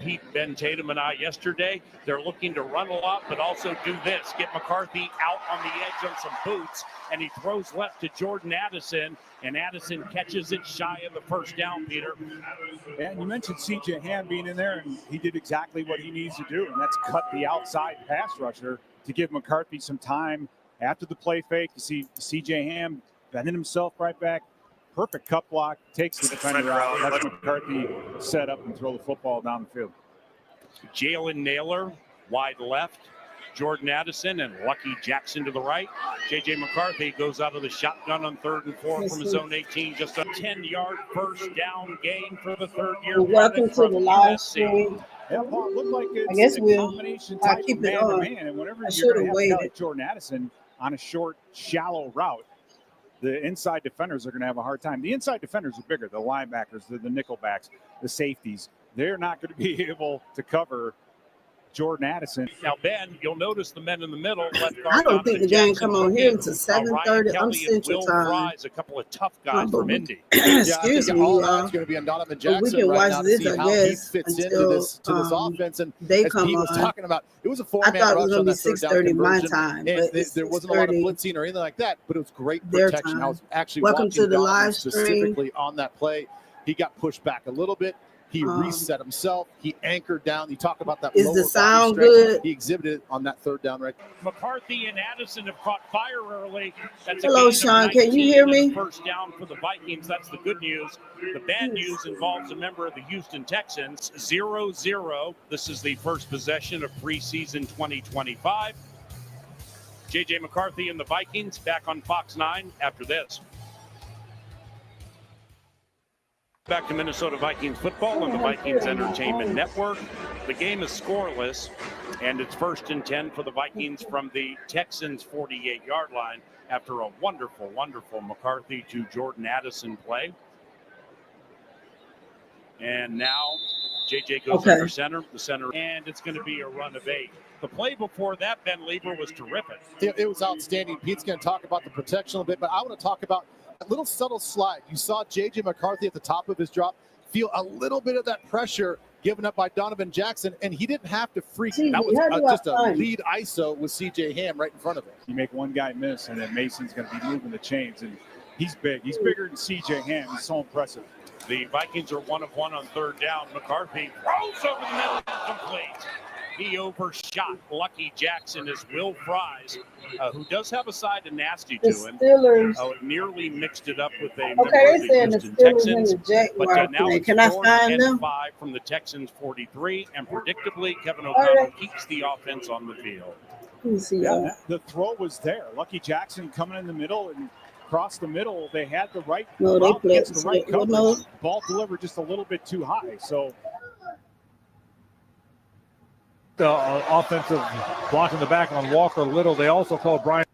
Pete, Ben Tatum, and I yesterday. They're looking to run a lot, but also do this. Get McCarthy out on the edge on some boots, and he throws left to Jordan Addison, and Addison catches it shy of the first down, Peter. And you mentioned C.J. Ham being in there, and he did exactly what he needs to do, and that's cut the outside pass rusher to give McCarthy some time. After the play fake, you see C.J. Ham bending himself right back. Perfect cut block, takes the defender out, lets McCarthy set up and throw the football down the field. Jalen Naylor, wide left. Jordan Addison and Lucky Jackson to the right. J.J. McCarthy goes out of the shotgun on 3rd and 4 from his own 18. Just a 10-yard first down gain for the third-year. Welcome to the live stream. Yeah, Paul, it looked like it's I guess a combination type keep of it on. man-to-man. And whenever I you're going waited. to have Jordan Addison on a short, shallow route, the inside defenders are going to have a hard time. The inside defenders are bigger. The linebackers, the nickelbacks, the safeties. They're not going to be able to cover Jordan Addison. Now, Ben, you'll notice the men in the middle. I don't think the game come on here until 7:30. I'm Central Time. Fries, a couple of tough guys from Indy. Excuse me, all eyes going to be on Donovan Jackson. We can right watch now this, to see I how guess, he fits until, into this offense. And they as come Pete was on. talking about, it was a I four-man thought it rush was on going to be that third down 6:30 my conversion. time, And but there wasn't a lot of 6:30 blitzing or anything like that, but it was great their protection. time. I was actually Welcome watching to the Donovan live stream. specifically on that play. He got pushed back a little bit. He reset himself. He anchored down. You talk about that. Is lower the body sound strength. good? He exhibited it on that third down right. McCarthy and Addison have caught fire early. That's Hello, a gain of Sean. Can you 19 hear and me? First down for the Vikings. That's the good news. The bad news involves a member of the Houston Texans. 0-0. This is the first possession of preseason 2025. J.J. McCarthy and the Vikings back on Fox 9 after this. Back to Minnesota Vikings football on the Vikings Entertainment Network. The game is scoreless, and it's 1st and 10 for the Vikings from the Texans' 48-yard line after a wonderful, wonderful McCarthy to Jordan Addison play. And now J.J. goes under center, and it's going to be a run of 8. The play before that, Ben Lieber, was terrific. It was outstanding. Pete's going to talk about the protection a little bit, but I want to talk about a little subtle slide. You saw J.J. McCarthy at the top of his drop feel a little bit of that pressure given up by Donovan Jackson, and he didn't have to freak. That was just a lead ISO with C.J. Ham right in front of him. You make one guy miss, and then Mason's going to be moving the chains, and he's big. He's bigger than C.J. Ham. He's so impressive. The Vikings are 1 of 1 on 3rd down. McCarthy throws over the middle, complete. He overshot Lucky Jackson as Will Fries, who does have a side of nasty to him. Nearly mixed it up with a member of the Houston Texans. But now it's 4th and 5 from the Texans 43, and predictably, Kevin O'Connell keeps the offense on the field. Yeah, the throw was there. Lucky Jackson coming in the middle and across the middle. They had the right route against the right coverage. Ball delivered just a little bit too high. So the offensive block in the back on Walker Little. They also called Brian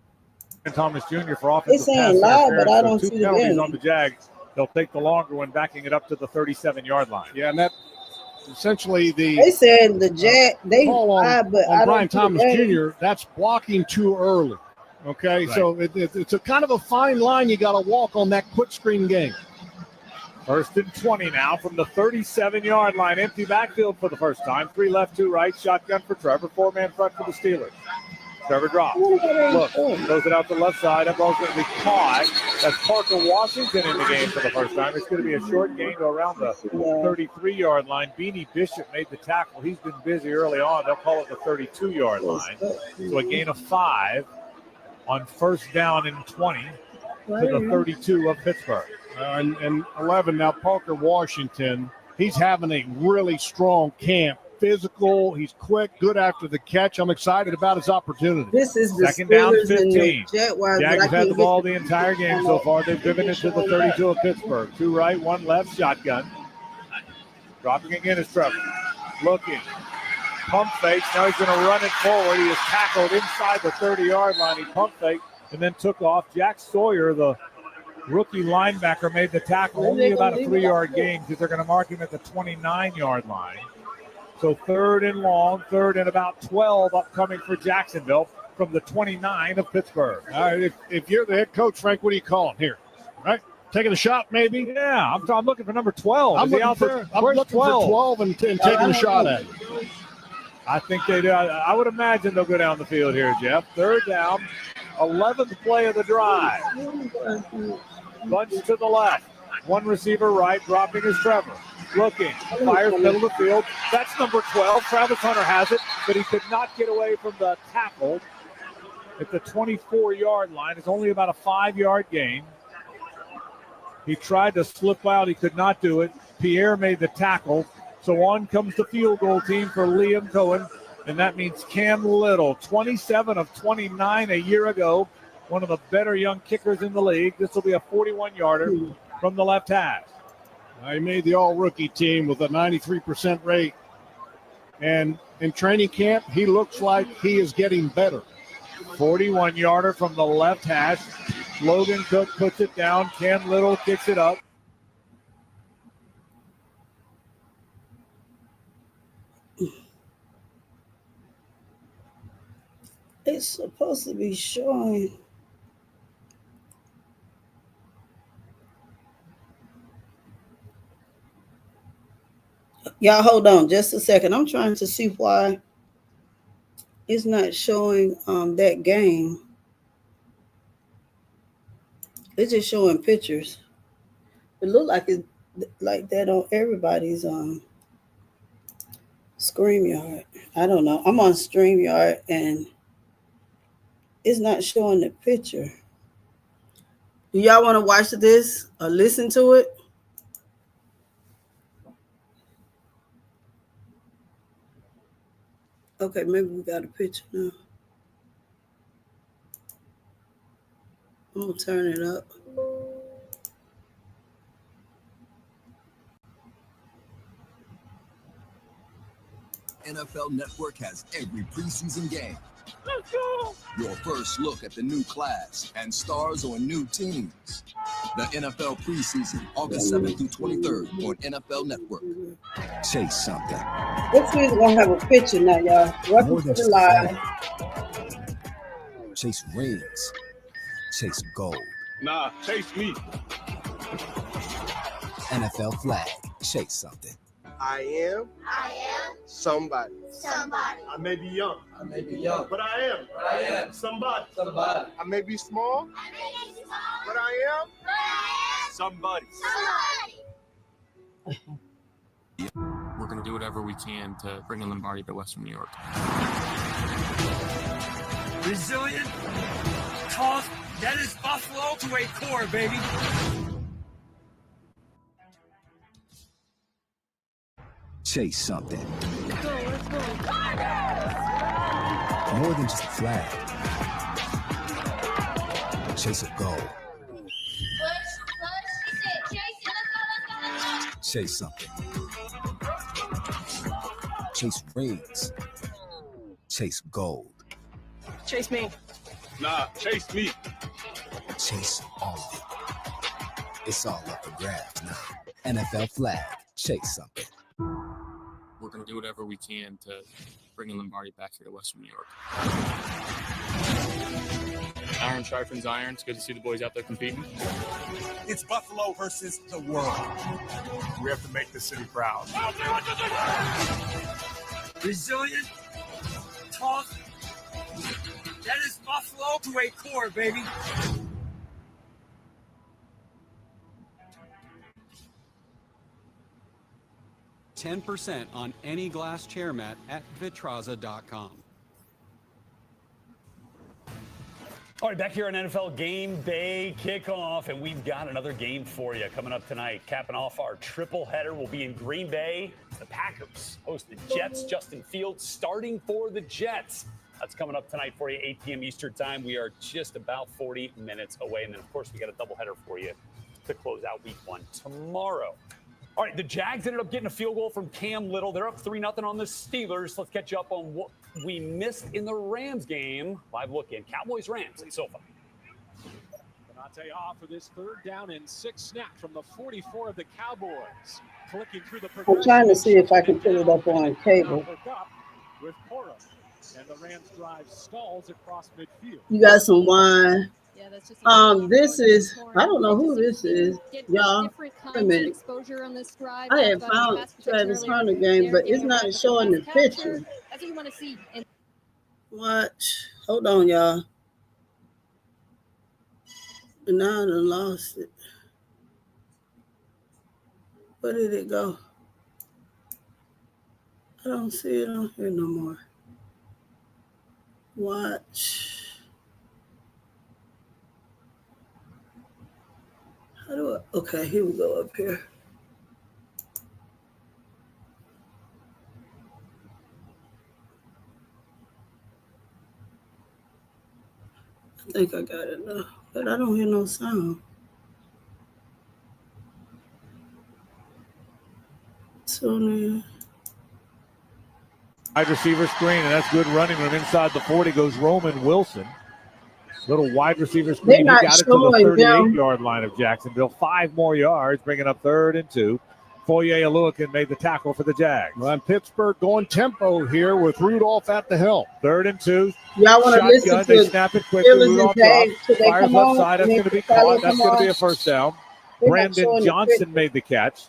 Thomas Jr. for offensive pass interference. But I don't see 2 the penalties game. on the Jags. They'll take the longer one, backing it up to the 37-yard line. Yeah, and that essentially the They said the Jag they call on Brian Thomas Jr. Jr. That's blocking too early. Okay, Right. so it's a kind of a fine line you got to walk on that quick screen game. 1st and 20 now from the 37-yard line. Empty backfield for the first time. 3 left, 2 right. Shotgun for Trevor. 4-man front for the Steelers. Trevor drops. Look, throws it out the left side. That ball's going to be caught. That's Parker Washington in the game for the first time. It's going to be a short gain to around the 33-yard line. Beanie Bishop made the tackle. He's been busy early on. They'll call it the 32-yard line. So a gain of 5 on 1st down and 20 to the 32 of Pittsburgh. And 11 now, Parker Washington, he's having a really strong camp. Physical, he's quick, good after the catch. I'm excited about his opportunity. This is the 2nd down, Steelers and the 15. Jaguars. Jags had the ball the entire game so far. They've driven it to the 32 of Pittsburgh. 2 right, 1 left, shotgun. Dropping again is Trevor. Looking. Pump fakes. Now he's going to run it forward. He is tackled inside the 30-yard line. He pump faked and then took off. Jack Sawyer, the rookie linebacker, made the tackle. Only about a 3-yard gain because they're going to mark him at the 29-yard line. So 3rd and long, 3rd and about 12 upcoming for Jacksonville from the 29 of Pittsburgh. All right, if you're the head coach, Frank, what are you calling here? Right? Taking a shot, maybe? Yeah, I'm looking for number 12. I'm Is he looking out for, there? I'm Where's looking 12? for 12 and taking a shot at it. I think they do. I would imagine they'll go down the field here, Jeff. Third down, 11th play of the drive. Bunch to the left. One receiver right, dropping is Trevor. Looking, fires middle of the field. That's number 12. Travis Hunter has it, but he could not get away from the tackle at the 24-yard line. It's only about a 5-yard gain. He tried to slip out. He could not do it. Pierre made the tackle. So on comes the field goal team for Liam Cohen, and that means Cam Little, 27 of 29 a year ago, one of the better young kickers in the league. This will be a 41-yarder from the left hash. He made the all-rookie team with a 93% rate. And in training camp, he looks like he is getting better. 41-yarder from the left hash. Logan Cook puts it down. Cam Little kicks it up. It's supposed to be showing. Y'all hold on just a second. I'm trying to see why it's not showing that game. It's just showing pictures. It looked like it's like that on everybody's StreamYard. I don't know. I'm on StreamYard and it's not showing the picture. Do y'all want to watch this or listen to it? Okay, maybe we got a picture now. I'm going to turn it up. NFL Network has every preseason game. Let's go! Your first look at the new class and stars on new teams. The NFL preseason, August 7th through 23rd on NFL Network. Chase something. This week's going to have a picture now, y'all. Welcome to the live. Chase rings. Chase gold. Nah, chase me. NFL flag. Chase something. I am somebody. I may be young, but I am somebody. I may be small, but I am Somebody. We're going to do whatever we can to bring in Lombardi to Western New York. Resilient, tough, that is Buffalo to a core, baby. Chase something. More than just a flag. Chase a goal. Chase something. Chase rings. Chase gold. Chase me. Nah, chase me. Chase all of it. It's all up for grabs now. NFL flag. Chase something. We're going to do whatever we can to bring in Lombardi back here to Western New York. Iron sharpens iron. It's good to see the boys out there competing. It's Buffalo versus the world. We have to make the city proud. Resilient, tough, that is Buffalo to a core, baby. %10 on any glass chair mat at Vitraza.com. All right, back here on NFL Game Day Kickoff, and we've got another game for you coming up tonight. Capping off our triple header will be in Green Bay. The Packers host the Jets. Justin Fields starting for the Jets. That's coming up tonight for you, 8 p.m. Eastern time. We are just about 40 minutes away. And then, of course, we got a doubleheader for you to close out week one tomorrow. All right, the Jags ended up getting a field goal from Cam Little. They're up 3-0 on the Steelers. Let's catch you up on what we missed in the Rams game. Live look in Cowboys-Rams at SoFi. Bonate off for this 3rd down and 6 snap from the 44 of the Cowboys. Clicking through the I'm trying to see if I can put it up on cable. With Cora. And the Rams drive stalls across midfield. You got some wine? Yeah. This is, I don't know who this is, y'all. Wait a minute. I had found Travis Hunter game, but it's not showing the picture. That's what you want to see. Watch. Hold on, y'all. Now I done lost it. Where did it go? I don't see it on here no more. Watch. How do I? Okay, here we go up here. I think I got it now, but I don't hear no sound. Sony. Wide receiver screen, and that's good running from inside the 40 goes Roman Wilson. Little wide receiver screen. He got it to the 38-yard line of Jacksonville. 5 more yards, bringing up 3rd and 2. Foye Aluakin made the tackle for the Jags. Well, and Pittsburgh going tempo here with Rudolph at the helm. 3rd and 2. Y'all want to listen to They snap it quickly. Rudolph drops. Fires left side. That's going to be caught. That's going to be a first down. Brandon Johnson made the catch.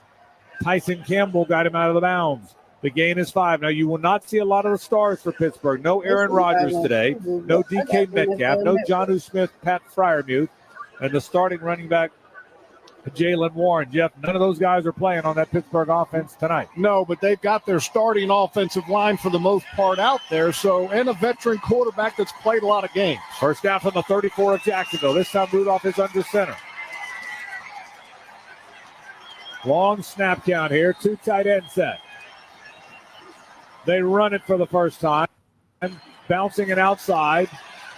Tyson Campbell got him out of the bounds. The gain is 5. Now, you will not see a lot of the stars for Pittsburgh. No Aaron Rodgers today. No DK Metcalf. No Jonnu Smith, Pat Freiermuth. And the starting running back, Jalen Warren. Jeff, none of those guys are playing on that Pittsburgh offense tonight. No, but they've got their starting offensive line for the most part out there. So, and a veteran quarterback that's played a lot of games. First down from the 34 of Jacksonville. This time Rudolph is under center. Long snap count here. 2 tight end set. They run it for the first time. Bouncing it outside.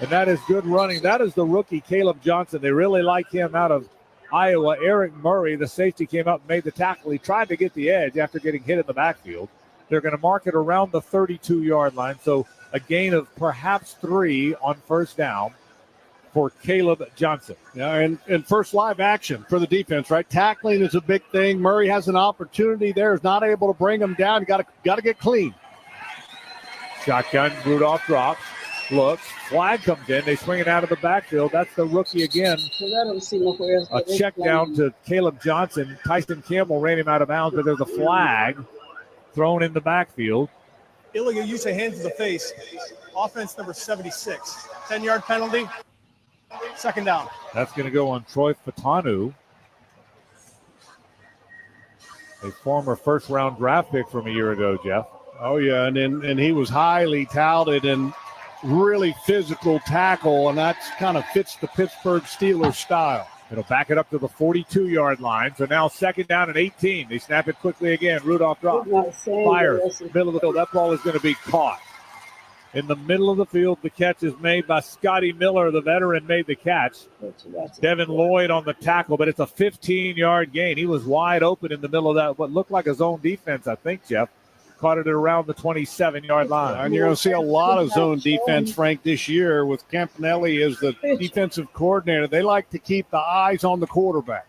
And that is good running. That is the rookie, Caleb Johnson. They really like him out of Iowa. Eric Murray, the safety, came up and made the tackle. He tried to get the edge after getting hit in the backfield. They're going to mark it around the 32-yard line. So a gain of perhaps 3 on first down for Caleb Johnson. Yeah, and first live action for the defense, right? Tackling is a big thing. Murray has an opportunity there. Is not able to bring him down. Got to get clean. Shotgun, Rudolph drops, looks, flag comes in. They swing it out of the backfield. That's the rookie again. A check down to Caleb Johnson. Tyson Campbell ran him out of bounds, but there's a flag thrown in the backfield. Illegal use of hands to the face. Offense number 76. 10-yard penalty. Second down. That's going to go on Troy Fatanu, a former first-round draft pick from a year ago, Jeff. Oh, yeah, and he was highly touted and really physical tackle, and that kind of fits the Pittsburgh Steelers style. It'll back it up to the 42-yard line. So now second down and 18. They snap it quickly again. Rudolph drops. Fires. Middle of the field. That ball is going to be caught. In the middle of the field, the catch is made by Scotty Miller. The veteran made the catch. Devin Lloyd on the tackle, but it's a 15-yard gain. He was wide open in the middle of that, what looked like a zone defense, I think, Jeff. Caught it at around the 27-yard line. And you're going to see a lot of zone defense, Frank, this year with Campanelli as the defensive coordinator. They like to keep the eyes on the quarterback.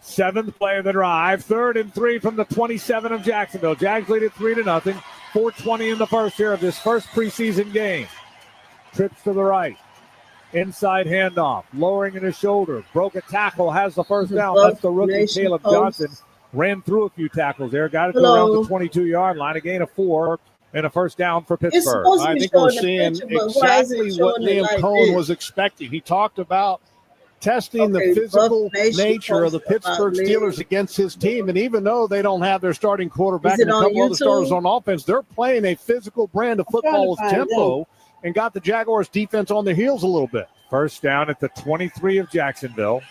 7th play of the drive. 3rd and 3 from the 27 of Jacksonville. Jags lead it 3-0. 4:20 in the first here of this first preseason game. Trips to the right. Inside handoff. Lowering in his shoulder. Broke a tackle. Has the first down. That's the rookie, Caleb Johnson. Ran through a few tackles there. Got it to around the 22-yard line. A gain of 4 and a first down for Pittsburgh. I think we're seeing exactly what Liam Cohen was expecting. He talked about testing the physical nature of the Pittsburgh Steelers against his team. And even though they don't have their starting quarterback and a couple other starters on offense, they're playing a physical brand of football with tempo and got the Jaguars defense on their heels a little bit. First down at the 23 of Jacksonville.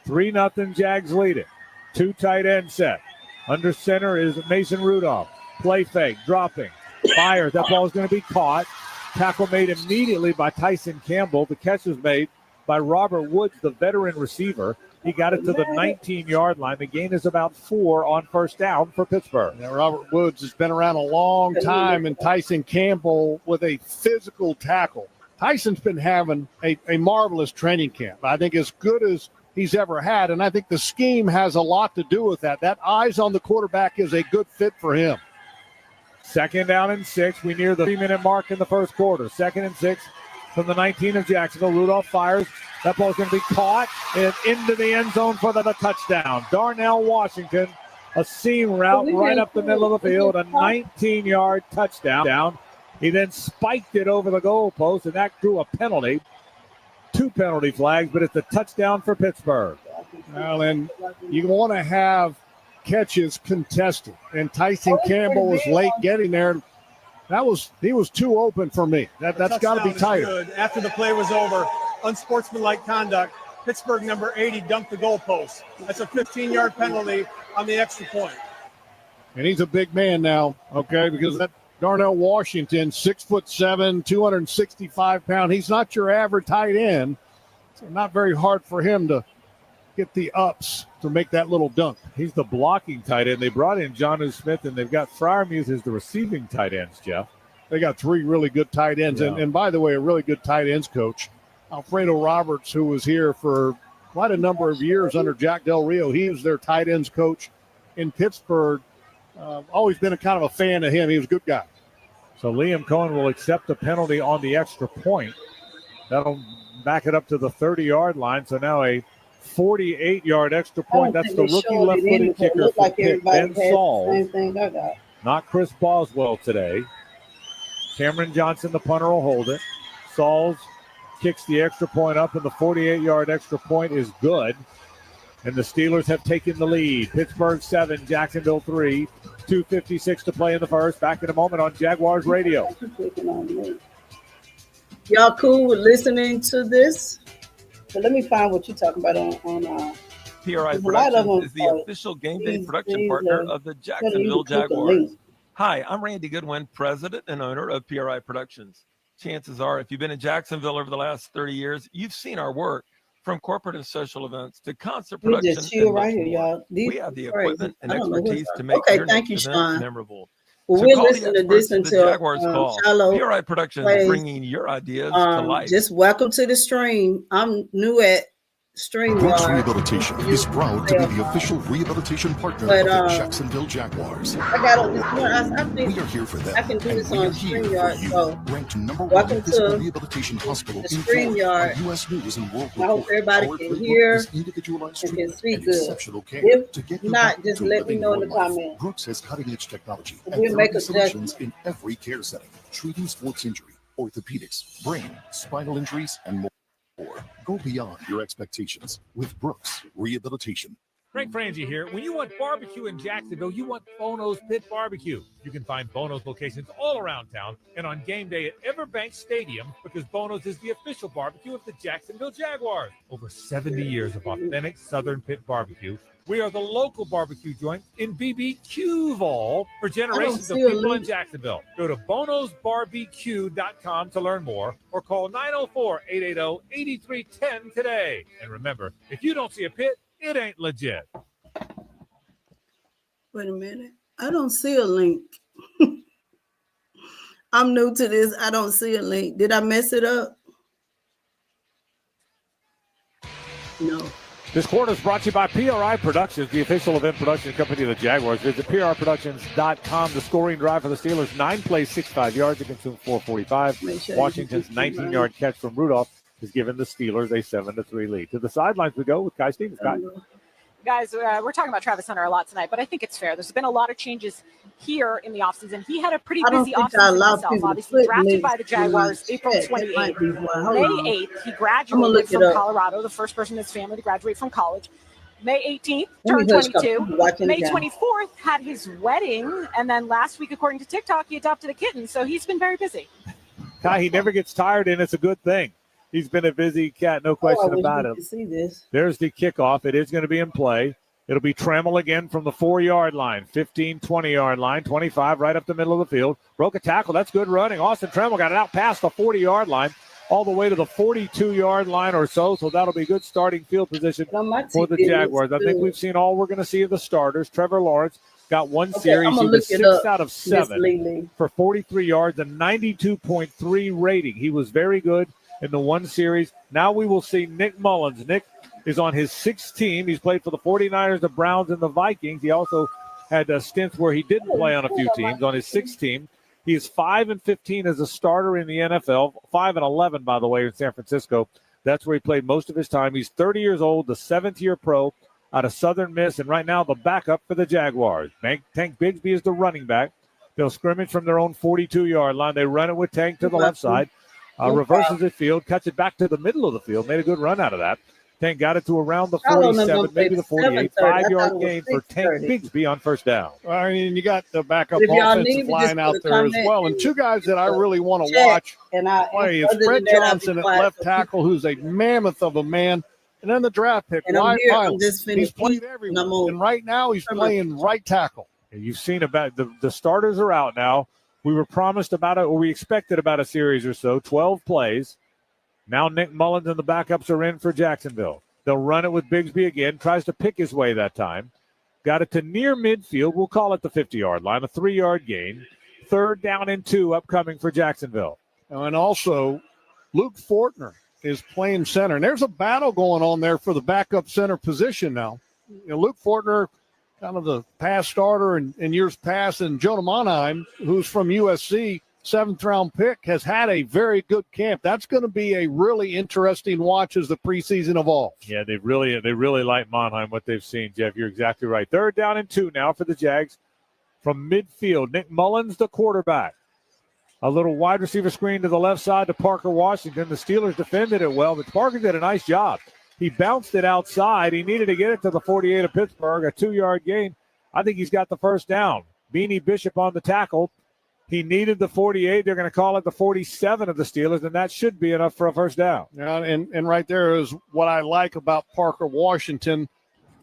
3-0 Jags lead it. 2 tight end set. Under center is Mason Rudolph. Play fake, dropping. Fires. That ball is going to be caught. Tackle made immediately by Tyson Campbell. The catch was made by Robert Woods, the veteran receiver. He got it to the 19-yard line. The gain is about 4 on first down for Pittsburgh. Now, Robert Woods has been around a long time, and Tyson Campbell with a physical tackle. Tyson's been having a marvelous training camp. I think as good as he's ever had, and I think the scheme has a lot to do with that. That eyes on the quarterback is a good fit for him. Second down and 6. We near the 3-minute mark in the first quarter. 2nd and 6 from the 19 of Jacksonville. Rudolph fires. That ball's going to be caught and into the end zone for the touchdown. Darnell Washington, a seam route right up the middle of the field, a 19-yard touchdown. He then spiked it over the goalpost, and that drew a penalty. 2 penalty flags, but it's a touchdown for Pittsburgh. Well, and you want to have catches contested, and Tyson Campbell was late getting there. He was too open for me. That's got to be tighter. After the play was over, unsportsmanlike conduct. Pittsburgh number 80 dunked the goalpost. That's a 15-yard penalty on the extra point. And he's a big man now, okay, because that Darnell Washington, 6'7", 265 pounds. He's not your average tight end. So not very hard for him to get the ups to make that little dunk. He's the blocking tight end. They brought in Jonnu Smith, and they've got Freiermuth as the receiving tight ends, Jeff. They got 3 really good tight ends. Yeah. And by the way, a really good tight ends coach, Alfredo Roberts, who was here for quite a number of years under Jack Del Rio. He was their tight ends coach in Pittsburgh. Always been a kind of a fan of him. He was a good guy. So Liam Cohen will accept the penalty on the extra point. That'll back it up to the 30-yard line. So now a 48-yard extra point. That's the rookie left-footed kicker for Pitt, Ben Saul. Not Chris Boswell today. Cameron Johnson, the punter, will hold it. Sauls kicks the extra point up, and the 48-yard extra point is good. And the Steelers have taken the lead. Pittsburgh 7, Jacksonville 3. 2:56 to play in the first. Back in a moment on Jaguars Radio. Y'all cool with listening to this? So let me find what you're talking about on PRI Productions is the official game day production partner of the Jacksonville Jaguars. Hi, I'm Randy Goodwin, president and owner of PRI Productions. Chances are, if you've been in Jacksonville over the last 30 years, you've seen our work from corporate and social events to concert production. Just chill right here, y'all. We have the equipment and expertise to make your next event memorable. Well, so we're listening to this until Jaguars call. Shiloh PRI Productions is bringing your ideas to life. Just welcome to the stream. I'm new at Brooks Rehabilitation is proud to be the official rehabilitation partner of the Jacksonville Jaguars. I got on this one. I think we are here for them. I can do this on StreamYard. So, ranked number welcome 1 physical to rehabilitation hospital the in StreamYard. U.S. News and World I hope everybody can hear and can see good. If not, just let me know in the comments. Brooks has cutting-edge technology We'll make solutions in every care setting, treating sports injury, orthopedics, brain, spinal injuries, and more. Go beyond your expectations with Brooks Rehabilitation. Frank Frangie here. When you want barbecue in Jacksonville, you want Bono's Pit Barbecue. You can find Bono's locations all around town and on game day at Everbank Stadium because Bono's is the official barbecue of the Jacksonville Jaguars. Over 70 years of authentic Southern Pit Barbecue. We are the local barbecue joint in BBQval for generations of people in Jacksonville. Go to bonosbarbecue.com to learn more or call 904-880-8310 today. And remember, if you don't see a pit, it ain't legit. Wait a minute. I don't see a link. I'm new to this. I don't see a link. Did I mess it up? No. This quarter is brought to you by PRI Productions, the official event production company of the Jaguars. Visit PRIProductions.com. The scoring drive for the Steelers, 9 plays, 65 yards to consume 445. Washington's 19-yard catch from Rudolph has given the Steelers a 7-3 lead. To the sidelines we go with Kai Stevens. Kai. Guys, we're talking about Travis Hunter a lot tonight, but I think it's fair. There's been a lot of changes here in the offseason. He had a pretty busy offseason himself, obviously. Drafted by the Jaguars April 28th. May 8th, he graduated from Colorado, the first person in his family to graduate from college. May 18th, turned 22. May 24th, had his wedding. And then last week, according to TikTok, he adopted a kitten. So he's been very busy. Kai, he never gets tired, and it's a good thing. He's been a busy cat, no question about it. There's the kickoff. It is going to be in play. It'll be Trammell again from the 4-yard line, 15, 20-yard line, 25 right up the middle of the field. Broke a tackle. That's good running. Austin Trammell got it out past the 40-yard line, all the way to the 42-yard line or so. So that'll be good starting field position for the Jaguars. I think we've seen all we're going to see of the starters. Trevor Lawrence got one series. He was 6 out of 7 for 43 yards and 92.3 rating. He was very good in the one series. Now we will see Nick Mullins. Nick is on his 6th team. He's played for the 49ers, the Browns, and the Vikings. He also had stints where he didn't play on a few teams. On his 6th team, He is 5-15 as a starter in the NFL, 5-11, by the way, in San Francisco. That's where he played most of his time. He's 30 years old, the seventh-year pro out of Southern Miss, and right now the backup for the Jaguars. Tank Bigsby is the running back. They'll scrimmage from their own 42-yard line. They run it with Tank to the left side. Reverses the field, cuts it back to the middle of the field. Made a good run out of that. Tank got it to around the 47, maybe the 48. 5-yard gain for Tank Bigsby on first down. I mean, you got the backup offensive line out there as well. And two guys that I really want to watch play is Fred Johnson at left tackle, who's a mammoth of a man. And then the draft pick, Wyatt Miles. He's played everywhere. And right now he's playing right tackle. And you've seen about the starters are out now. We were promised we expected about a series or so, 12 plays. Now Nick Mullins and the backups are in for Jacksonville. They'll run it with Bigsby again. Tries to pick his way that time. Got it to near midfield. We'll call it the 50-yard line. A 3-yard gain. 3rd down and 2 upcoming for Jacksonville. And also, Luke Fortner is playing center. And there's a battle going on there for the backup center position now. Luke Fortner, kind of the past starter in years past, and Jonah Monheim, who's from USC, 7th-round pick, has had a very good camp. That's going to be a really interesting watch as the preseason evolves. Yeah, they really like Monheim, what they've seen, Jeff. You're exactly right. 3rd down and 2 now for the Jags from midfield. Nick Mullins, the quarterback. A little wide receiver screen to the left side to Parker Washington. The Steelers defended it well, but Parker did a nice job. He bounced it outside. He needed to get it to the 48 of Pittsburgh, a 2-yard gain. I think he's got the first down. Beanie Bishop on the tackle. He needed the 48. They're going to call it the 47 of the Steelers, and that should be enough for a first down. Yeah, and right there is what I like about Parker Washington,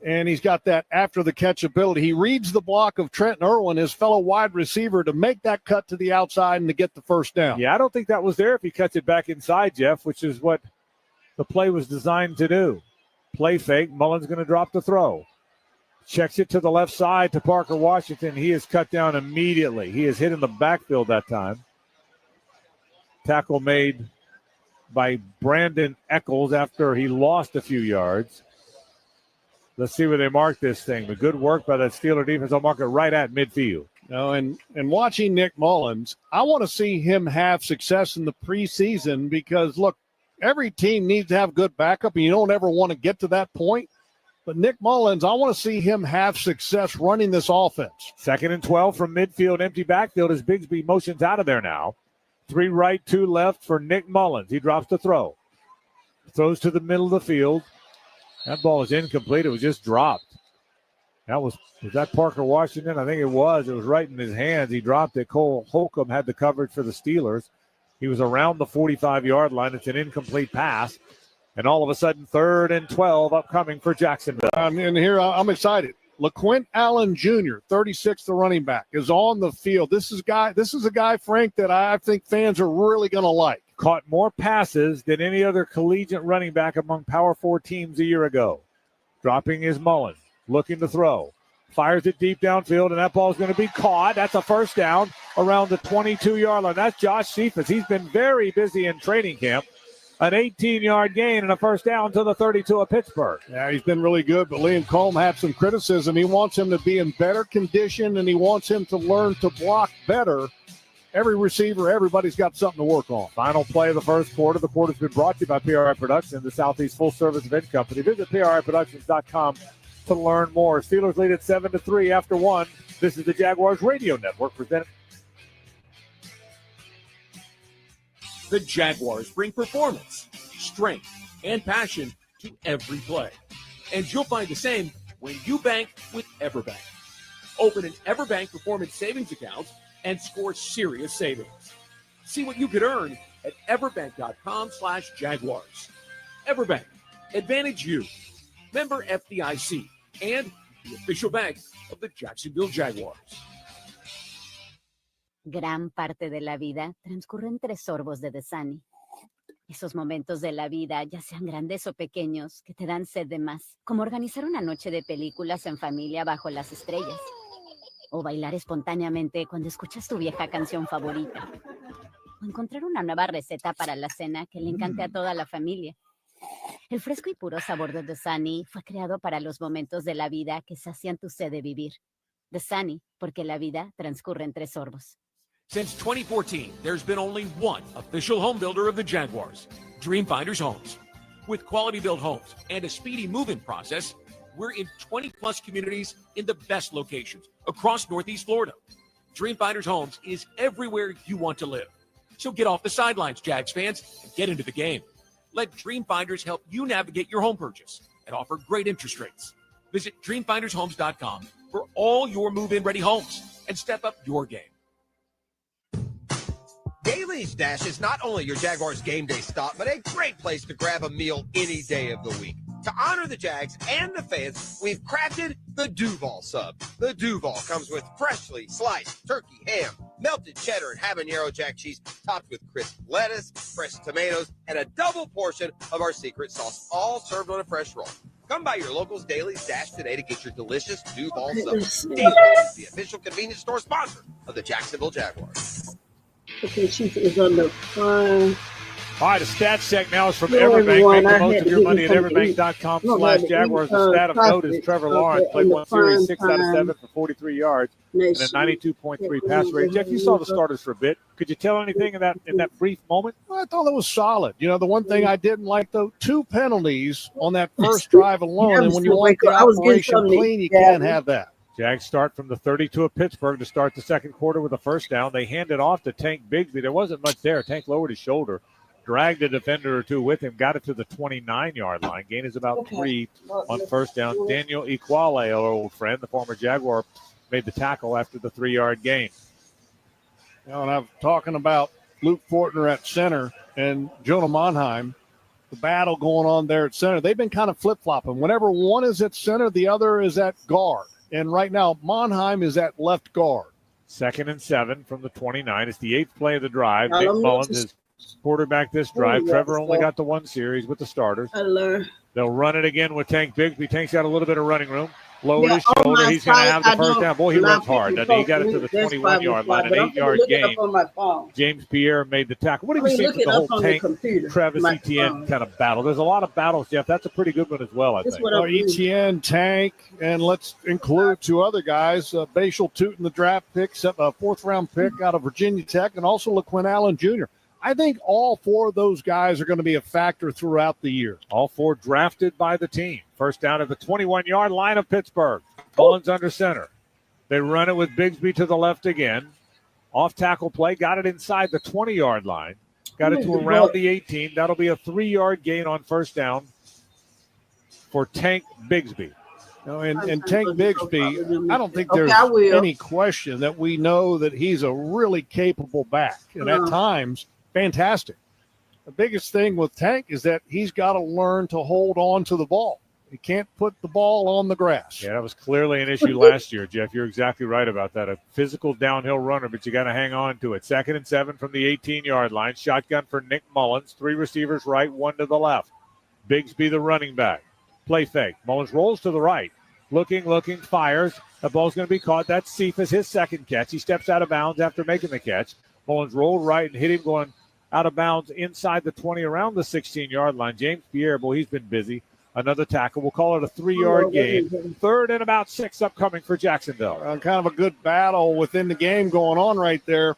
and he's got that after-the-catch ability. He reads the block of Trenton Irwin, his fellow wide receiver, to make that cut to the outside and to get the first down. Yeah, I don't think that was there if he cuts it back inside, Jeff, which is what the play was designed to do. Play fake. Mullins going to drop the throw. Checks it to the left side to Parker Washington. He is cut down immediately. He is hit in the backfield that time. Tackle made by Brandon Eccles after he lost a few yards. Let's see where they mark this thing. The good work by that Steeler defense. I'll mark it right at midfield. And watching Nick Mullins, I want to see him have success in the preseason because, look, every team needs to have good backup, and you don't ever want to get to that point. But Nick Mullins, I want to see him have success running this offense. 2nd and 12 from midfield, empty backfield as Bigsby motions out of there now. 3 right, 2 left for Nick Mullins. He drops the throw. Throws to the middle of the field. That ball is incomplete. It was just dropped. Was that Parker Washington? I think it was. It was right in his hands. He dropped it. Cole Holcomb had the coverage for the Steelers. He was around the 45-yard line. It's an incomplete pass. And all of a sudden, 3rd and 12 upcoming for Jacksonville. And here I'm excited. LaQuint Allen Jr., 36th, the running back, is on the field. This is a guy, Frank, that I think fans are really going to like. Caught more passes than any other collegiate running back among Power 4 teams a year ago. Dropping his Mullins, looking to throw. Fires it deep downfield, and that ball is going to be caught. That's a first down around the 22-yard line. That's Josh Cephas. He's been very busy in training camp. An 18-yard gain and a first down to the 32 of Pittsburgh. Yeah, he's been really good, but Liam Combs had some criticism. He wants him to be in better condition, and he wants him to learn to block better. Every receiver, everybody's got something to work on. Final play of the first quarter. The quarter's been brought to you by PRI Productions, the Southeast full-service event company. Visit PRIProductions.com to learn more. Steelers lead at 7-3 after 1. This is the Jaguars Radio Network presented. The Jaguars bring performance, strength, and passion to every play. And you'll find the same when you bank with EverBank. Open an EverBank performance savings account and score serious savings. See what you could earn at everbank.com/Jaguars. EverBank, advantage you. Member FDIC and the official bank of the Jacksonville Jaguars. Gran parte de la vida transcurre entre sorbos de Dasani. Esos momentos de la vida, ya sean grandes o pequeños, que te dan sed de más, como organizar una noche de películas en familia bajo las estrellas, o bailar espontáneamente cuando escuchas tu vieja canción favorita, o encontrar una nueva receta para la cena que le encante a toda la familia. El fresco y puro sabor de Dasani fue creado para los momentos de la vida que sacian tu sed de vivir. Dasani, porque la vida transcurre entre sorbos. Since 2014, there's been only one official home builder of the Jaguars, Dreamfinders Homes. With quality-built homes and a speedy move-in process, we're in 20-plus communities in the best locations across Northeast Florida. Dreamfinders Homes is everywhere you want to live. So get off the sidelines, Jags fans, and get into the game. Let Dreamfinders help you navigate your home purchase and offer great interest rates. Visit DreamfindersHomes.com for all your move-in ready homes and step up your game. Daly's Dash is not only your Jaguars game day stop, but a great place to grab a meal any day of the week. To honor the Jags and the fans, we've crafted the Duval sub. The Duval comes with freshly sliced turkey, ham, melted cheddar, and habanero jack cheese, topped with crisp lettuce, fresh tomatoes, and a double portion of our secret sauce, all served on a fresh roll. Come by your local's Daly's Dash today to get your delicious Duval sub. Daly's is the official convenience store sponsor of the Jacksonville Jaguars. Okay, Chief is on the phone. All right, a stat check now is from Everbank. Make the most of your money at everbank.com/Jaguars. The stat of note is Trevor Lawrence played one series, 6 out of 7 for 43 yards and a 92.3 pass rate. Jeff, you saw the starters for a bit. Could you tell anything in that brief moment? Well, I thought it was solid. You know, the one thing I didn't like, though, 2 penalties on that first drive alone. And when you want the operation clean, you can't have that. Jags start from the 32 of Pittsburgh to start the second quarter with a first down. They hand it off to Tank Bigsby. There wasn't much there. Tank lowered his shoulder, dragged a defender or two with him, got it to the 29-yard line. Gain is about 3 on first down. Daniel Iguale, our old friend, the former Jaguar, made the tackle after the 3-yard gain. You know, and I'm talking about Luke Fortner at center and Jonah Monheim, the battle going on there at center. They've been kind of flip-flopping. Whenever one is at center, the other is at guard. And right now, Monheim is at left guard. 2nd and 7 from the 29. It's the 8th play of the drive. Nick Mullins is quarterback this drive. Trevor only got the 1 series with the starters. They'll run it again with Tank Bigsby. Tank's got a little bit of running room. Lowered his shoulder. He's going to have the first down. Boy, he runs hard. He got it to the 21-yard line, an 8-yard gain. James Pierre made the tackle. What do you think of the whole Tank, Travis Etienne kind of battle? There's a lot of battles, Jeff. That's a pretty good one as well, I think. Etienne, Tank, and let's include 2 other guys. Bashal Tootin, the draft pick, a 4th-round pick out of Virginia Tech, and also LaQuinn Allen Jr. I think all 4 of those guys are going to be a factor throughout the year. All 4 drafted by the team. First down at the 21-yard line of Pittsburgh. Mullins under center. They run it with Bigsby to the left again. Off tackle play. Got it inside the 20-yard line. Got it to around the 18. That'll be a 3-yard gain on first down for Tank Bigsby. And Tank Bigsby, I don't think there's any question that we know that he's a really capable back. And at times, fantastic. The biggest thing with Tank is that he's got to learn to hold on to the ball. He can't put the ball on the grass. Yeah, that was clearly an issue last year, Jeff. You're exactly right about that. A physical downhill runner, but you got to hang on to it. 2nd and 7 from the 18-yard line. Shotgun for Nick Mullins. 3 receivers right, 1 to the left. Bigsby, the running back. Play fake. Mullins rolls to the right. Looking, fires. The ball's going to be caught. That's Cephas, his second catch. He steps out of bounds after making the catch. Mullins rolled right and hit him going out of bounds inside the 20, around the 16-yard line. James Pierre, boy, he's been busy. Another tackle. We'll call it a 3-yard gain. 3rd and about 6 upcoming for Jacksonville. Kind of a good battle within the game going on right there.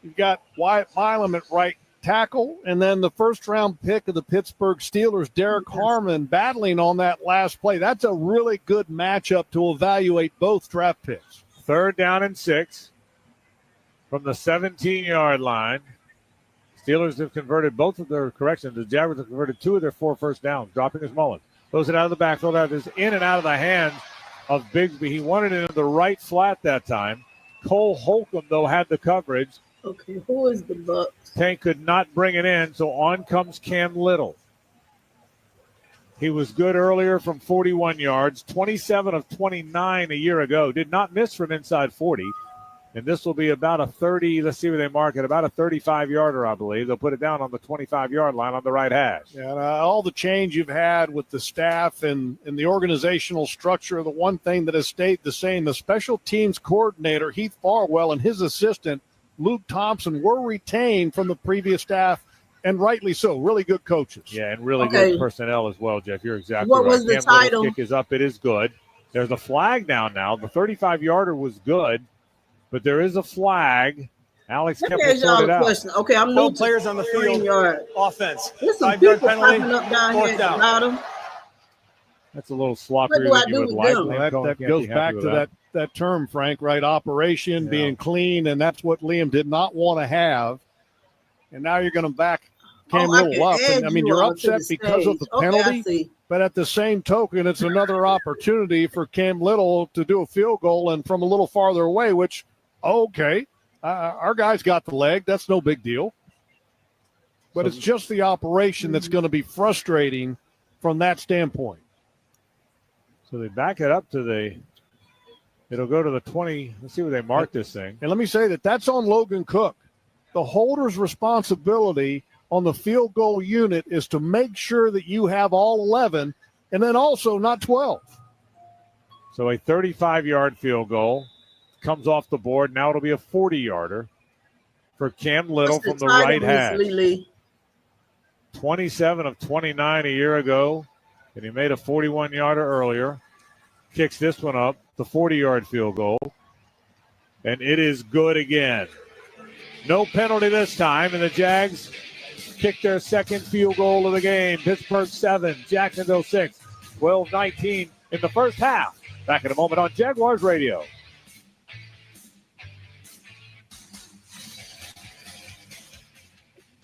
You've got Wyatt Milam at right tackle, and then the first-round pick of the Pittsburgh Steelers, Derek Harmon, battling on that last play. That's a really good matchup to evaluate both draft picks. 3rd down and 6 from the 17-yard line. Steelers have converted both of their corrections. The Jaguars have converted 2 of their 4 first downs, dropping his Mullins. Throws it out of the backfield. That is in and out of the hands of Bigsby. He wanted it in the right flat that time. Cole Holcomb, though, had the coverage. Okay, who is the Bucs? Tank could not bring it in, so on comes Cam Little. He was good earlier from 41 yards, 27 of 29 a year ago. Did not miss from inside 40. And this will be about a 30, let's see where they mark it, about a 35-yarder, I believe. They'll put it down on the 25-yard line on the right hash. Yeah, all the change you've had with the staff and the organizational structure, the one thing that has stayed the same, the special teams coordinator, Heath Farwell, and his assistant, Luke Thompson, were retained from the previous staff, and rightly so. Really good coaches. Yeah, and really good personnel as well, Jeff. You're exactly right. What was the Cam title? Little's kick is up. It is good. There's a flag down now. The 35-yarder was good, but there is a flag Alex Let me Kemper ask y'all sorted a out. question. Okay, I'm 12 new players on the field. Offense. There's some 5-yard people penalty. popping up down here 4th at the down. bottom. That's a little What sloppier do I than you do would with like. them? Liam Cohen That can't goes be happy back with to that term, Frank, right? Operation, being clean, and that's what Liam did not want to have. And now you're going to back Cam Little up. And, I mean, you're upset because of the penalty, but at the same token, it's another opportunity for Cam Little to do a field goal and from a little farther away, which, our guys got the leg. That's no big deal. But it's just the operation that's going to be frustrating from that standpoint. So they back it up to it'll go to the 20. Let's see where they mark this thing. And let me say that's on Logan Cook. The holder's responsibility on the field goal unit is to make sure that you have all 11 and then also not 12. So a 35-yard field goal comes off the board. Now it'll be a 40-yarder for Cam Little from the right hash. 27 of 29 a year ago, and he made a 41-yarder earlier. Kicks this one up, the 40-yard field goal, and it is good again. No penalty this time, and the Jags kick their second field goal of the game. Pittsburgh 7, Jacksonville 6, 12-19 in the first half. Back in a moment on Jaguars Radio.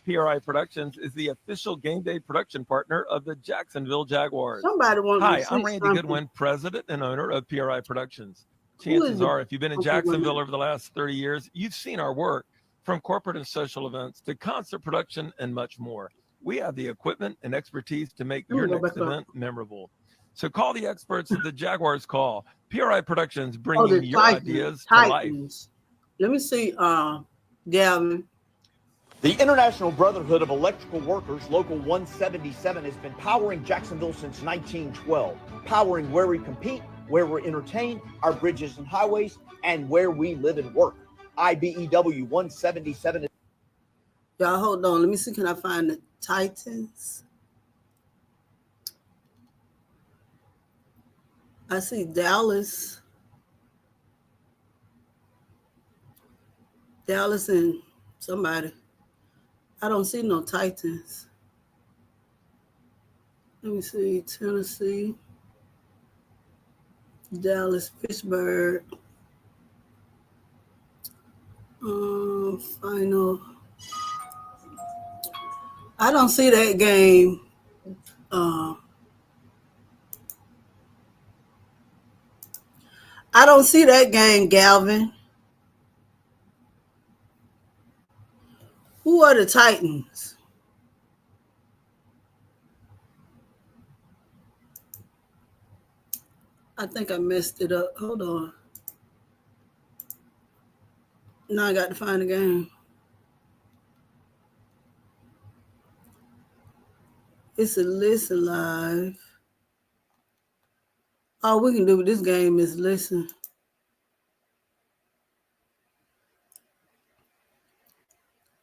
PRI Productions is the official game day production partner of the Jacksonville Jaguars. Somebody wants Hi, to I'm see Randy something. Goodwin, president and owner of PRI Productions. Who is Chances it? are, if you've been in Okay, Jacksonville wait. over the last 30 years, you've seen our work from corporate and social events to concert production and much more. We have the equipment and expertise to make Let me your go next back up. event memorable. So call the experts at the Jaguars Call. PRI Productions Oh, bringing the your ideas to life. Titans. Let me see, Gavin. The International Brotherhood of Electrical Workers, Local 177, has been powering Jacksonville since 1912, powering where we compete, where we're entertained, our bridges and highways, and where we live and work. IBEW 177. Y'all hold on. Let me see. Can I find the Titans? I see Dallas. Dallas and somebody. I don't see no Titans. Let me see. Tennessee. Dallas, Pittsburgh. Final. I don't see that game. I don't see that game, Galvin. Who are the Titans? I think I messed it up. Hold on. Now I got to find the game. It's a listen live. All we can do with this game is listen.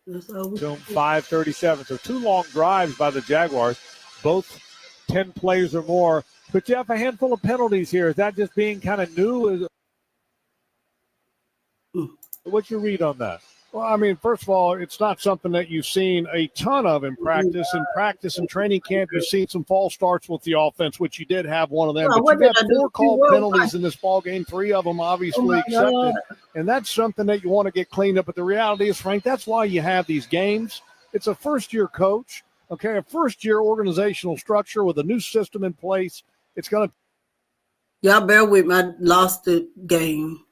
That's all we Film 5:37. So 2 long drives by the Jaguars, both 10 plays or more. But you have a handful of penalties here. Is that just being kind of new? What's your read on that? Well, I mean, first of all, it's not something that you've seen a ton of in practice. In practice and training camp, you've seen some false starts with the offense, which you did have one of them. Well, but you've had 4 called Well, penalties in this ball game, 3 of them obviously accepted. And that's something that you want to get cleaned up. But the reality is, Frank, that's why you have these games. It's a first-year coach, okay, a first-year organizational structure with a new system in place. It's going to. Y'all bear with me. I lost the game.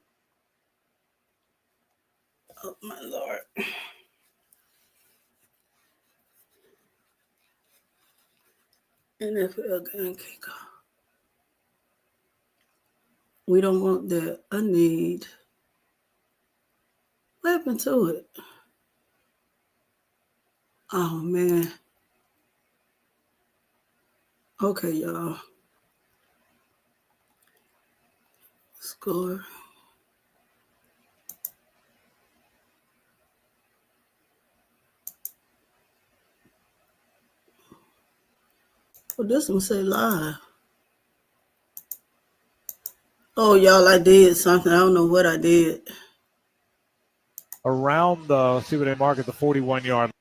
Oh, my Lord. NFL game kickoff. We don't want that. I need. What happened to it? Oh, man. Okay, y'all. Score. Well, this one say live. Oh, y'all, I did something. I don't know what I did. around the, let's see what they mark at the 41-yard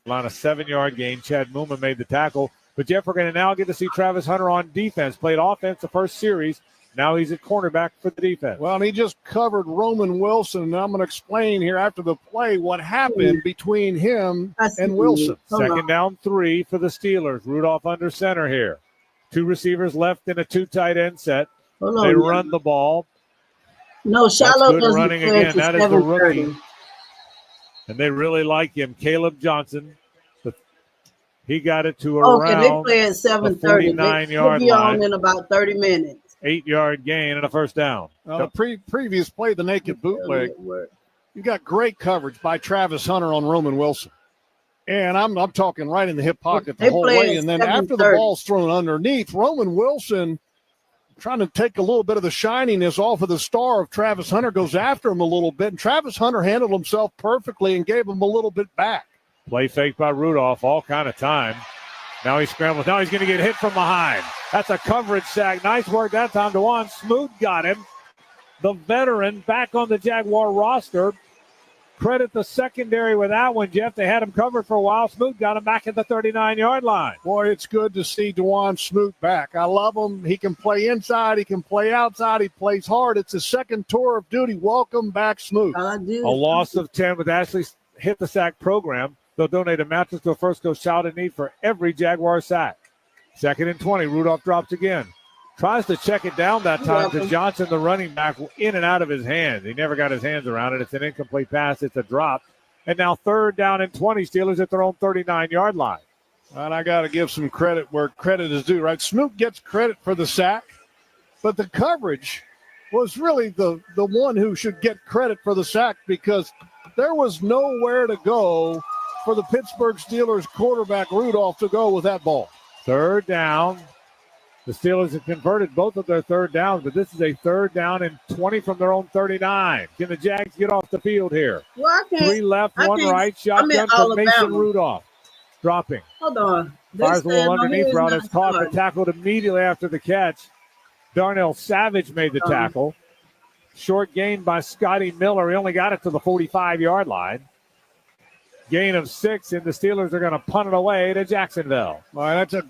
line, a 7-yard gain. Chad Muma made the tackle. But, Jeff, we're going to now get to see Travis Hunter on defense. Played offense the first series. Now he's at cornerback for the defense. Well, and he just covered Roman Wilson. And I'm going to explain here after the play what happened between him and Wilson. Second down 3 for the Steelers. Rudolph under center here. 2 receivers left in a 2 tight end set. They run the ball. No, Shiloh doesn't running play again. That is the rookie. And they really like him. Caleb Johnson. He got it to around they play at 7:30. 49-yard be line. on in about 30 minutes. 8-yard gain and a first down. The previous play, the naked bootleg, you got great coverage by Travis Hunter on Roman Wilson. And I'm talking right in the hip pocket the whole way. And then after the ball's thrown underneath, Roman Wilson, trying to take a little bit of the shininess off of the star of Travis Hunter, goes after him a little bit. And Travis Hunter handled himself perfectly and gave him a little bit back. Play fake by Rudolph, all kind of time. Now he scrambles. Now he's going to get hit from behind. That's a coverage sack. Nice work that time. DeJuan Smoot got him. The veteran back on the Jaguar roster. Credit the secondary with that one, Jeff. They had him covered for a while. Smoot got him back at the 39-yard line. Boy, it's good to see DeJuan Smoot back. I love him. He can play inside. He can play outside. He plays hard. It's his second tour of duty. Welcome back, Smoot. A loss of 10 with Ashley hit the sack program. They'll donate a mattress to a First Coast child in need for every Jaguar sack. 2nd and 20. Rudolph drops again. Tries to check it down that time to Johnson, the running back, in and out of his hands. He never got his hands around it. It's an incomplete pass. It's a drop. And now 3rd down and 20. Steelers at their own 39-yard line. And I got to give some credit where credit is due, right? Smoot gets credit for the sack, but the coverage was really the one who should get credit for the sack because there was nowhere to go for the Pittsburgh Steelers quarterback Rudolph to go with that ball. 3rd down. The Steelers have converted both of their 3rd downs, but this is a 3rd down and 20 from their own 39. Can the Jags get off the field here? Well, 3 left, 1 right. Shotgun for Mason Rudolph. Dropping. Hold on. Fires a little underneath route. It's caught but tackled immediately after the catch. Darnell Savage made the tackle. Short gain by Scotty Miller. He only got it to the 45-yard line. Gain of 6, and the Steelers are going to punt it away to Jacksonville. All right, that's a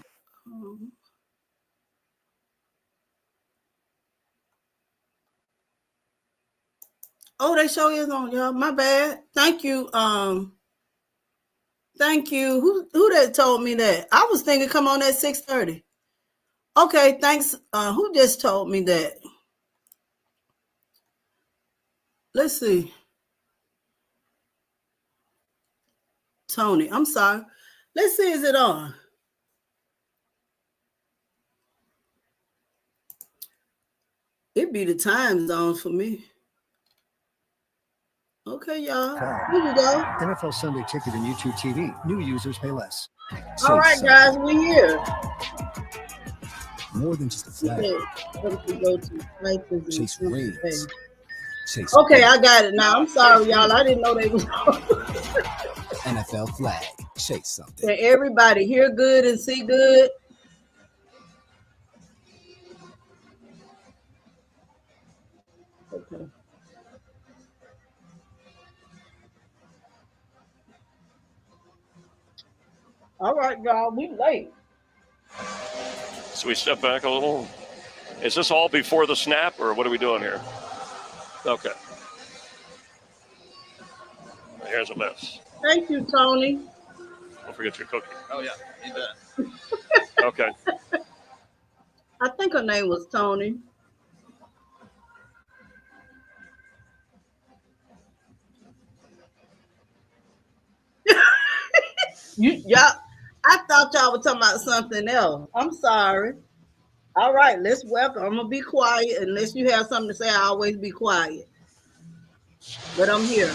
Oh, they show is on, y'all. My bad. Thank you. Thank you. Who that told me that? I was thinking come on at 6:30. Okay, thanks. Who just told me that? Let's see. Tony, I'm sorry. Let's see, is it on? It be the time zone for me. Okay, y'all. Here you go. NFL Sunday Ticket and YouTube TV. New users pay less. All right, guys, we're here. More than just a flag. Chase rings. Chase okay, I got it now. I'm sorry, y'all. I didn't know they was NFL flag. Chase something. Can everybody hear good and see good? Okay. All right, y'all, we late. So we step back a little. Is this all before the snap, or what are we doing here? Okay. Here's a mess. Thank you, Tony. Don't forget your cookie. Oh, yeah. You bet. Okay. I think her name was Tony. Y'all, I thought y'all were talking about something else. I'm sorry. All right, let's welcome. I'm gonna be quiet unless you have something to say. I always be quiet, but I'm here.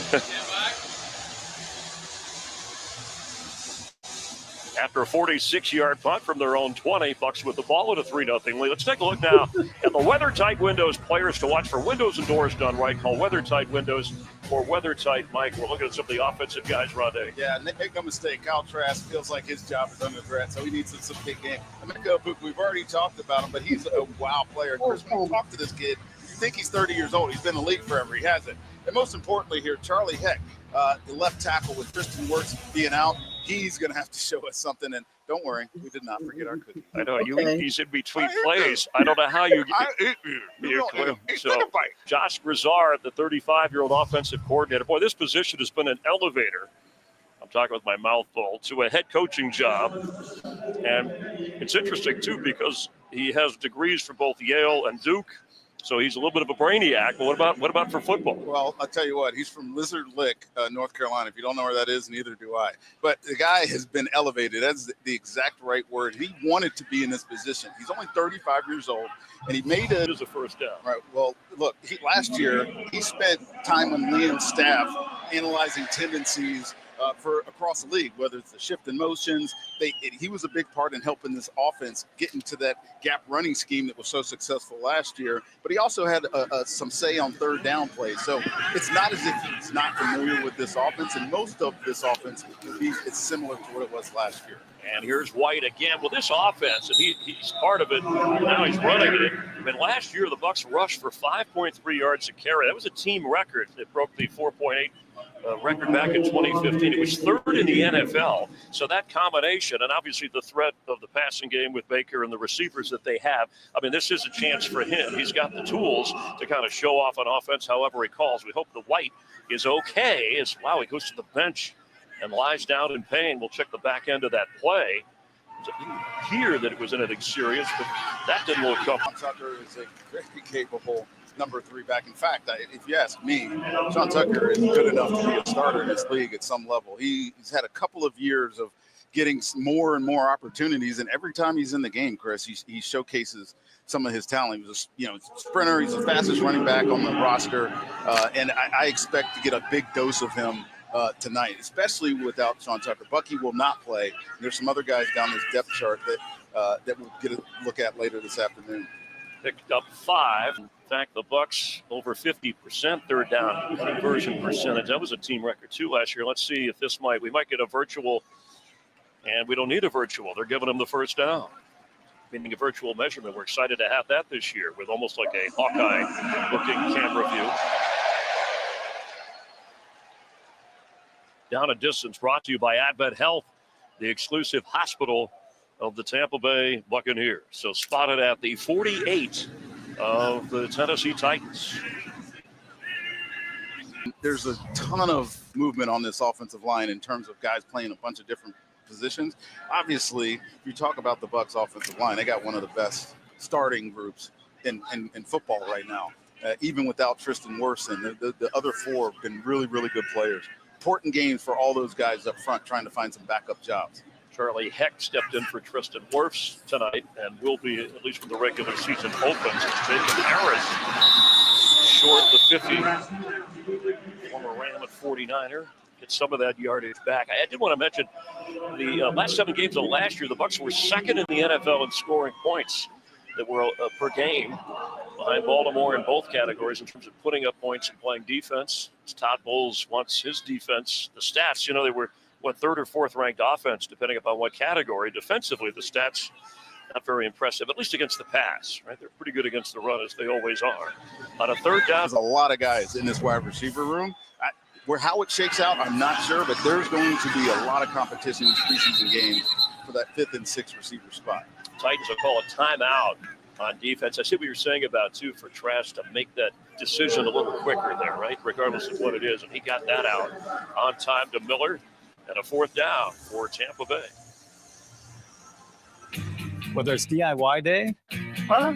After a 46-yard punt from their own 20, Bucs with the ball at a 3-0 lead. Let's take a look now at the WeatherTight Windows players to watch for windows and doors done right. Call WeatherTight Windows or WeatherTight Mike. We're looking at some of the offensive guys, Rondé. Yeah, make no mistake, Kyle Trask feels like his job is under threat, so he needs some big game. Emeka Egbuka, we've already talked about him, but he's a wow player. Chris, when you talk to this kid, you think he's 30 years old. He's been in the league forever. He hasn't. And most importantly here, Charlie Heck, the left tackle with Tristan Wirfs being out, he's going to have to show us something. And don't worry, we did not forget our cookie. I know, you eat these in between plays. I don't know how you get So, Josh Grizzard, the 35-year-old offensive coordinator. Boy, this position has been an elevator. I'm talking with my mouth full, to a head coaching job. And it's interesting, too, because he has degrees from both Yale and Duke. So he's a little bit of a brainiac. But what about for football? Well, I'll tell you what. He's from Lizard Lick, North Carolina. If you don't know where that is, neither do I. But the guy has been elevated. That's the exact right word. He wanted to be in this position. He's only 35 years old, and he made it as a first down. Right. Well, look, last year he spent time on Liam's staff analyzing tendencies for across the league, whether it's the shift in motions. He was a big part in helping this offense get into that gap running scheme that was so successful last year. But he also had some say on third down plays. So it's not as if he's not familiar with this offense. And most of this offense is similar to what it was last year. And here's White again. Well, this offense, and he's part of it. Now he's running it. I mean, last year the Bucs rushed for 5.3 yards a carry. That was a team record. It broke the 4.8 record back in 2015. It was third in the NFL. So that combination, and obviously the threat of the passing game with Baker and the receivers that they have, I mean, this is a chance for him. He's got the tools to kind of show off on offense however he calls. We hope the White is okay. He goes to the bench and lies down in pain. We'll check the back end of that play. I didn't hear that it was anything serious, but that didn't look up. Tucker is a very capable number 3 back. In fact, if you ask me, Sean Tucker is good enough to be a starter in this league at some level. He's had a couple of years of getting more and more opportunities, and every time he's in the game, Chris, he showcases some of his talent. He was a sprinter. He's the fastest running back on the roster, and I expect to get a big dose of him tonight, especially without Sean Tucker. Bucky will not play. There's some other guys down this depth chart that we'll get a look at later this afternoon. Picked up 5. In fact, the Bucs over 50% third down conversion percentage. That was a team record too last year. Let's see if we might get a virtual, and we don't need a virtual. They're giving them the first down, meaning a virtual measurement. We're excited to have that this year with almost like a Hawkeye-looking camera view. Down a distance, brought to you by Advent Health, the exclusive hospital of the Tampa Bay Buccaneers. So spotted at the 48 of the Tennessee Titans. There's a ton of movement on this offensive line in terms of guys playing a bunch of different positions. Obviously, if you talk about the Bucs offensive line, they got one of the best starting groups in football right now. Even without Tristan Wirfs, the other 4 have been really, really good players. Important games for all those guys up front trying to find some backup jobs. Charlie Heck stepped in for Tristan Wirfs tonight and will be, at least when the regular season opens. Jacob Harris short the 50. Former Ram at 49er. Get some of that yardage back. I did want to mention the last 7 games of last year, the Bucs were second in the NFL in scoring points that were per game, behind Baltimore in both categories in terms of putting up points and playing defense. Todd Bowles wants his defense. The stats, they were, 3rd or 4th ranked offense, depending upon what category. Defensively, the stats not very impressive, at least against the pass, right? They're pretty good against the run, as they always are. On a third down. There's a lot of guys in this wide receiver room. How it shakes out, I'm not sure, but there's going to be a lot of competition in preseason games for that 5th and 6th receiver spot. Titans will call a timeout on defense. I see what you're saying about, too, for Trask to make that decision a little quicker there, right? Regardless of what it is. And he got that out on time to Miller. And a 4th down for Tampa Bay. Whether it's DIY day, huh?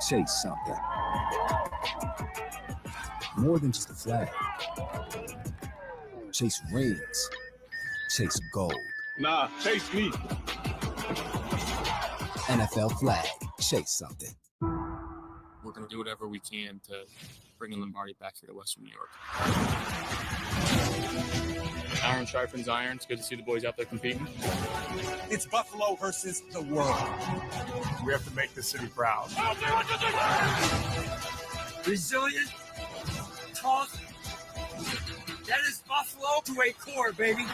Chase something. More than just a flag. Chase rings. Chase gold. Nah, chase me. NFL flag. Chase something. We're going to do whatever we can to bring Lombardi back here to Western New York. Iron sharpens iron. It's good to see the boys out there competing. It's Buffalo versus the world. We have to make the city proud. Resilient, tough. That is Buffalo to a core, baby.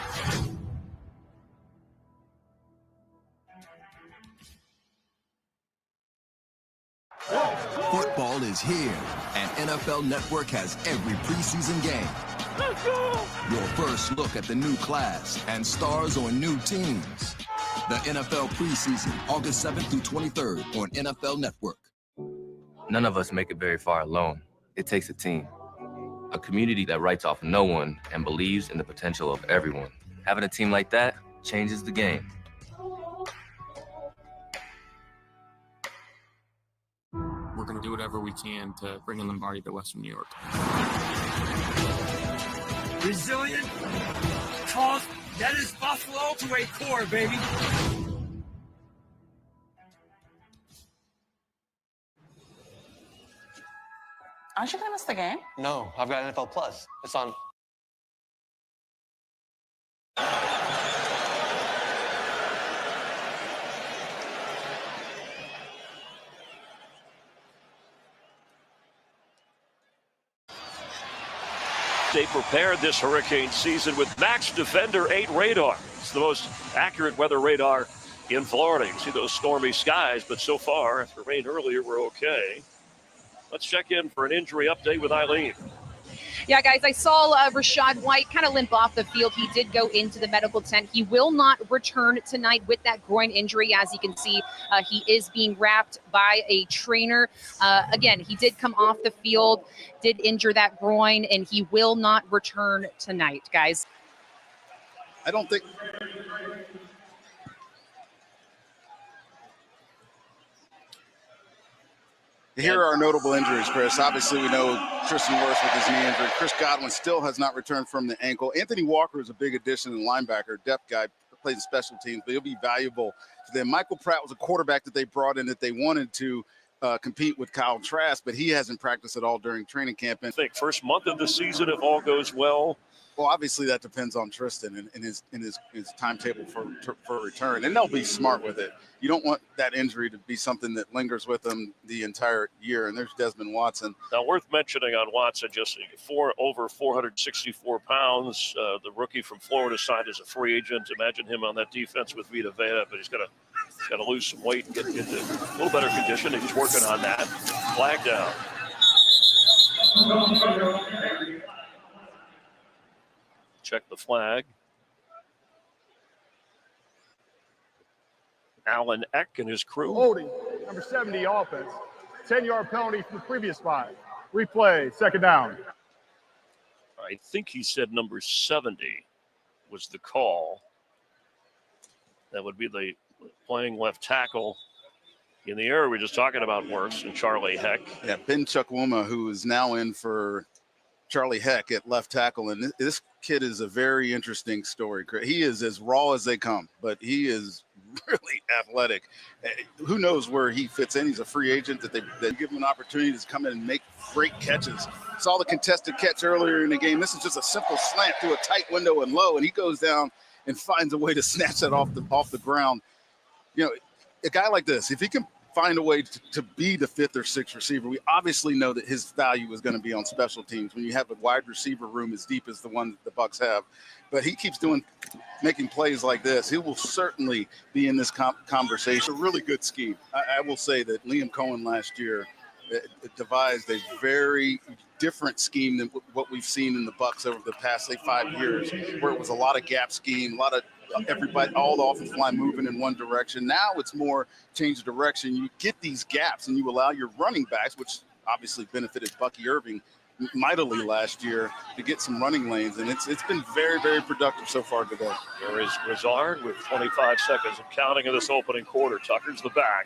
Football is here, and NFL Network has every preseason game. Let's go! Your first look at the new class and stars on new teams. The NFL Preseason, August 7th through 23rd on NFL Network. None of us make it very far alone. It takes a team. A community that writes off no one and believes in the potential of everyone. Having a team like that changes the game. We're going to do whatever we can to bring in Lombardi to Western New York. Resilient, tough, that is Buffalo to a core, baby. Aren't you going to miss the game? No, I've got NFL Plus. It's on. They prepared this hurricane season with Max Defender 8 radar. It's the most accurate weather radar in Florida. You can see those stormy skies, but so far, after rain earlier, we're okay. Let's check in for an injury update with Eileen. Yeah, guys, I saw Rachaad White kind of limp off the field. He did go into the medical tent. He will not return tonight with that groin injury. As you can see, he is being wrapped by a trainer. Again, he did come off the field, did injure that groin, and he will not return tonight, guys. I don't think... Here are notable injuries, Chris. Obviously, we know Tristan Wirfs with his knee injury. Chris Godwin still has not returned from the ankle. Anthony Walker is a big addition in linebacker, depth guy, plays in special teams, but he'll be valuable to them. Michael Pratt was a quarterback that they brought in that they wanted to compete with Kyle Trask, but he hasn't practiced at all during training camp. And I think first month of the season, if all goes well. Well, obviously that depends on Tristan and his timetable for return, and they'll be smart with it. You don't want that injury to be something that lingers with them the entire year. And there's Desmond Watson. Now, worth mentioning on Watson, just over 464 pounds. The rookie from Florida signed as a free agent. Imagine him on that defense with Vita Vea, but he's got to lose some weight and get into a little better condition. He's working on that. Flag down. Check the flag. Alan Eck and his crew. Holding, number 70 offense. 10-yard penalty from the previous 5. Replay, second down. I think he said number 70 was the call. That would be the playing left tackle in the area we're just talking about, Wirfs and Charlie Heck. Yeah, Ben Chukwuma, who is now in for Charlie Heck at left tackle. And this kid is a very interesting story. He is as raw as they come, but he is really athletic. Who knows where he fits in? He's a free agent that they give him an opportunity to come in and make great catches. Saw the contested catch earlier in the game. This is just a simple slant through a tight window and low, and he goes down and finds a way to snatch that off the ground. You know, a guy like this, if he can find a way to be the 5th or 6th receiver, we obviously know that his value is going to be on special teams when you have a wide receiver room as deep as the one that the Bucs have. But he keeps making plays like this. He will certainly be in this conversation. A really good scheme. I will say that Liam Cohen last year devised a very different scheme than what we've seen in the Bucs over the past, say, 5 years, where it was a lot of gap scheme, a lot of everybody, all the offensive line moving in one direction. Now it's more change of direction. You get these gaps and you allow your running backs, which obviously benefited Bucky Irving mightily last year, to get some running lanes. And it's been very, very productive so far today. There is Grizzard with 25 seconds and counting in this opening quarter. Tucker's the back.